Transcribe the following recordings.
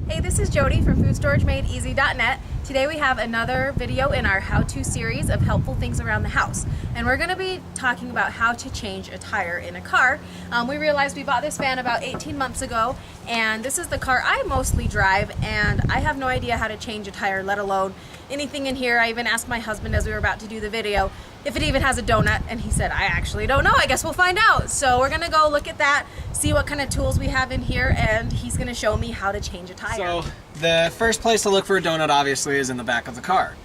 Hey, this is Jodi from FoodStorageMadeEasy.net. Today we have another video in our how-to series of helpful things around the house. And we're going to be talking about how to change a tire in a car. We realized we bought this van about 18 months ago, and this is the car I mostly drive, and I have no idea how to change a tire, let alone anything in here. I even asked my husband as we were about to do the video if it even has a donut, and he said, I actually don't know. I guess we'll find out. So we're gonna go look at that, see what kind of tools we have in here, and he's gonna show me how to change a tire. So the first place to look for a donut obviously is in the back of the car.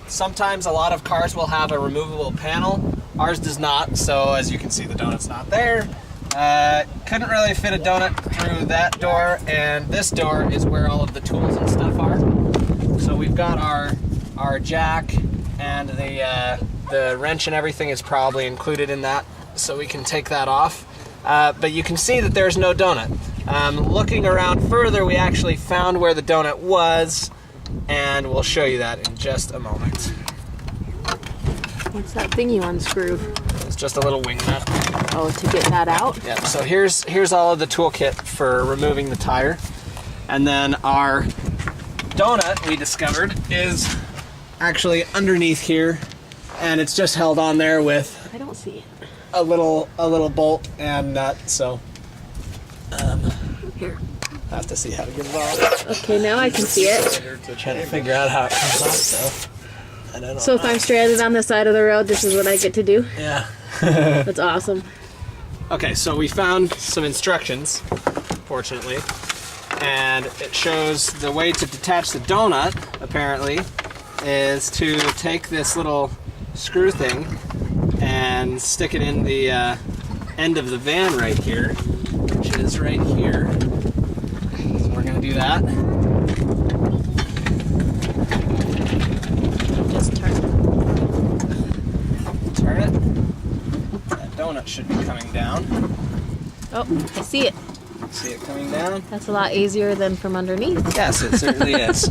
Sometimes a lot of cars will have a removable panel. Ours does not, so as you can see, the donut's not there. Couldn't really fit a donut through that door, and this door is where all of the tools and stuff are. So we've got our jack, and the wrench and everything is probably included in that, so we can take that off. But you can see that there's no donut. Looking around further, we actually found where the donut was, and we'll show you that in just a moment. What's that thing you unscrewed? It's just a little wing nut. Oh, to get that out? Yeah, so here's all of the toolkit for removing the tire. And then our donut, we discovered, is actually underneath here, and it's just held on there with I don't see it. a little bolt and nut. So Here. I have to see how to get it off. Okay, now I can see it. We're trying to figure out how it comes off, so I don't know. So if I'm stranded on the side of the road, this is what I get to do? Yeah. That's awesome. Okay, so we found some instructions, fortunately, and it shows the way to detach the donut, apparently, is to take this little screw thing and stick it in the end of the van right here, which is right here. So we're going to do that. Just turn it. Turn it. That donut should be coming down. Oh, I see it. See it coming down? That's a lot easier than from underneath. Yes, it certainly is.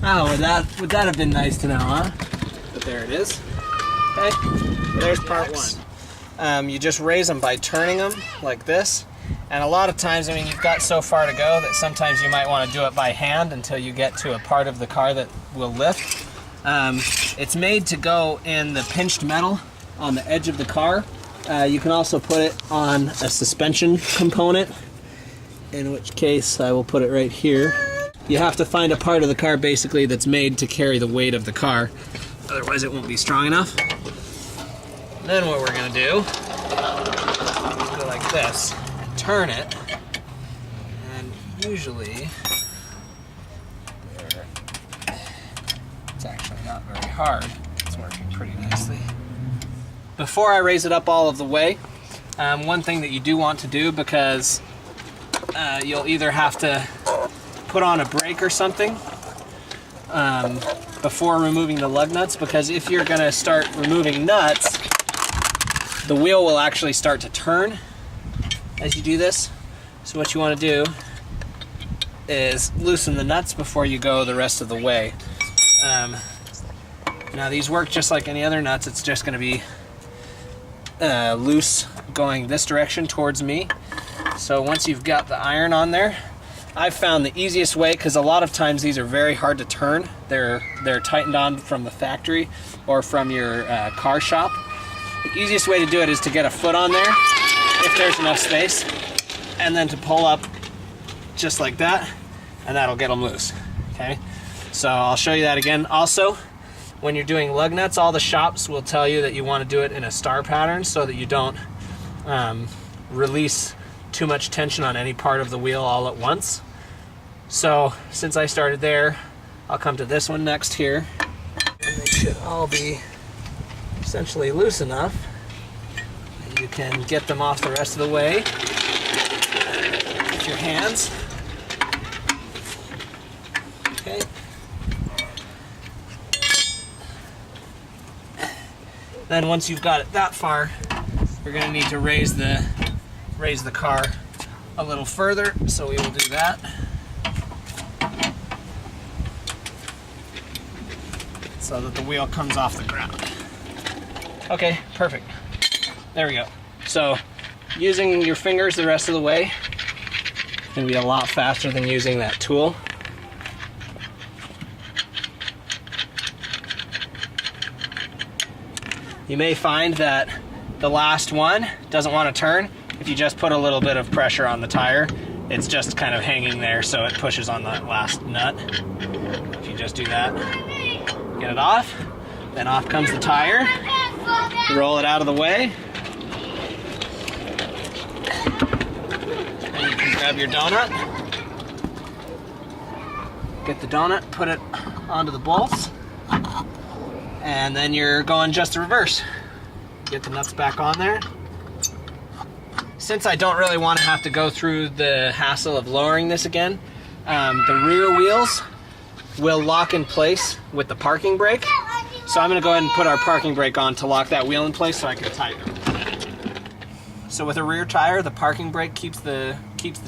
Oh, would that have been nice to know, huh? But there it is. Okay, there's part one. You just raise them by turning them like this. And a lot of times, I mean, you've got so far to go that sometimes you might want to do it by hand until you get to a part of the car that will lift. It's made to go in the pinched metal on the edge of the car. You can also put it on a suspension component, in which case I will put it right here. You have to find a part of the car basically that's made to carry the weight of the car, otherwise it won't be strong enough. Then what we're going to do is go like this, turn it, and usually it's actually not very hard. It's working pretty nicely. Before I raise it up all of the way, one thing that you do want to do, because you'll either have to put on a brake or something before removing the lug nuts, because if you're going to start removing nuts, the wheel will actually start to turn as you do this. So what you want to do is loosen the nuts before you go the rest of the way. Now these work just like any other nuts. It's just going to be loose going this direction towards me. So once you've got the iron on there, I've found the easiest way, because a lot of times these are very hard to turn. They're tightened on from the factory or from your car shop. The easiest way to do it is to get a foot on there, if there's enough space, and then to pull up just like that, and that'll get them loose. Okay, so I'll show you that again. Also, when you're doing lug nuts, all the shops will tell you that you want to do it in a star pattern so that you don't release too much tension on any part of the wheel all at once. So since I started there, I'll come to this one next here, and they should all be essentially loose enough that you can get them off the rest of the way with your hands. Okay. Then once you've got it that far, you're going to need to raise the car a little further, so we will do that. So that the wheel comes off the ground. Okay, perfect. There we go. So using your fingers the rest of the way, Gonna be a lot faster than using that tool. You may find that the last one doesn't want to turn if you just put a little bit of pressure on the tire. It's just kind of hanging there, so it pushes on that last nut. If you just do that, get it off, then off comes the tire. Roll it out of the way. And you can grab your donut. Get the donut, put it onto the bolts. And then you're going just the reverse. Get the nuts back on there. Since I don't really want to have to go through the hassle of lowering this again, the rear wheels will lock in place with the parking brake. So I'm going to go ahead and put our parking brake on to lock that wheel in place so I can tighten it. So with a rear tire, the parking brake keeps the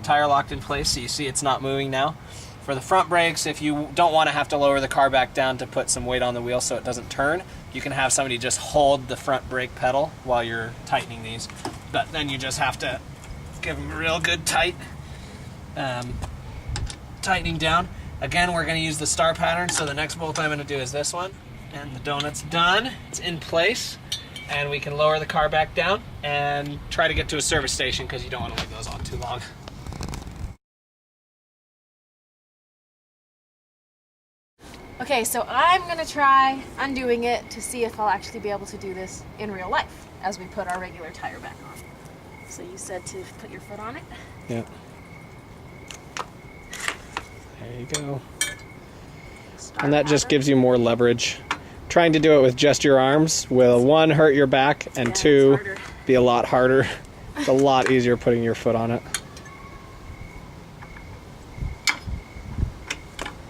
tire locked in place, so you see it's not moving now. For the front brakes, if you don't want to have to lower the car back down to put some weight on the wheel so it doesn't turn, you can have somebody just hold the front brake pedal while you're tightening these. But then you just have to give them a real good tightening down. Again, we're going to use the star pattern, so the next bolt I'm going to do is this one. And the donut's done. It's in place. And we can lower the car back down and try to get to a service station because you don't want to leave those on too long. Okay, so I'm gonna try undoing it to see if I'll actually be able to do this in real life as we put our regular tire back on. So you said to put your foot on it? Yeah. There you go. And that just gives you more leverage. Trying to do it with just your arms will, one, hurt your back, and two, be a lot harder. It's a lot easier putting your foot on it.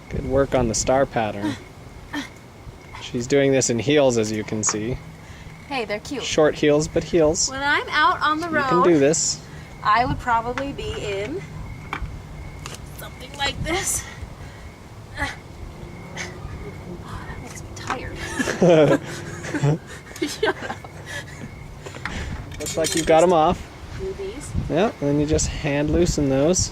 Good work on the star pattern. She's doing this in heels, as you can see. Hey, they're cute. Short heels, but heels. When I'm out on the road, you can do this. I would probably be in something like this. That makes me tired. Shut up. Looks like you've got them off. Do these. Yeah, and then you just hand loosen those.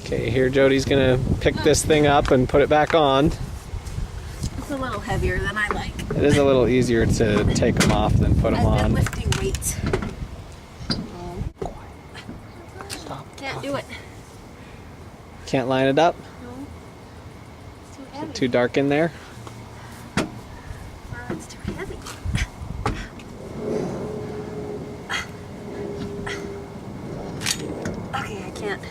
Okay, here Jodi's gonna pick this thing up and put it back on. It's a little heavier than I like. It is a little easier to take them off than put them on. I've been lifting weights. Stop. Can't do it. Can't line it up? No. It's too heavy. Too dark in there? It's too heavy. Okay, I can't.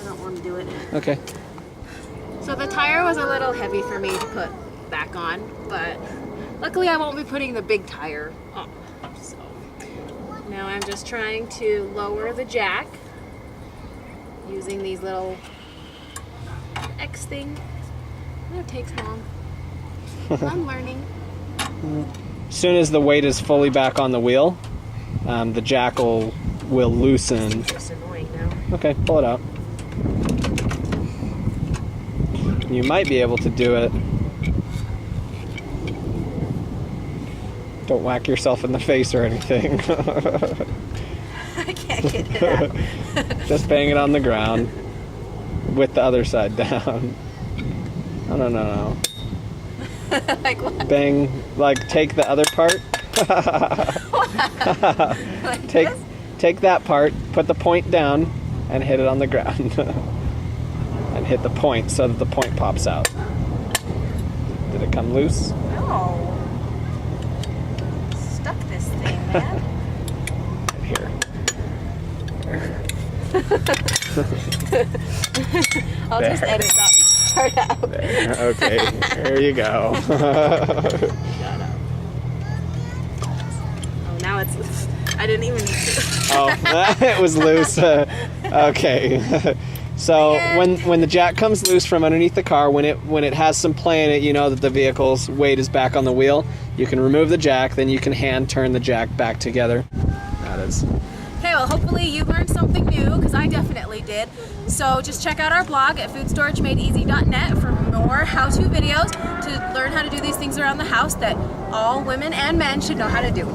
I don't want to do it. Okay. So the tire was a little heavy for me to put back on, but luckily I won't be putting the big tire on. So now I'm just trying to lower the jack using these little X thing. It takes long. I'm learning. As soon as the weight is fully back on the wheel, the jack will loosen. It's just annoying now. Okay, pull it out. You might be able to do it. Don't whack yourself in the face or anything. I can't get it out. Just bang it on the ground with the other side down. No. Like what? Bang, like take the other part. Like take this? Take that part, put the point down, and hit it on the ground. And hit the point so that the point pops out. Did it come loose? No. Stuck this thing, man. Here. I'll just edit that part out. There. Okay, there you go. Shut up. Oh, now it's loose. I didn't even need to. Oh, it was loose. Okay. So when the jack comes loose from underneath the car, when it has some play in it, you know that the vehicle's weight is back on the wheel. You can remove the jack, then you can hand turn the jack back together. That is. Okay, well hopefully you learned something new, because I definitely did. So just check out our blog at foodstoragemadeenasy.net for more how-to videos to learn how to do these things around the house that all women and men should know how to do.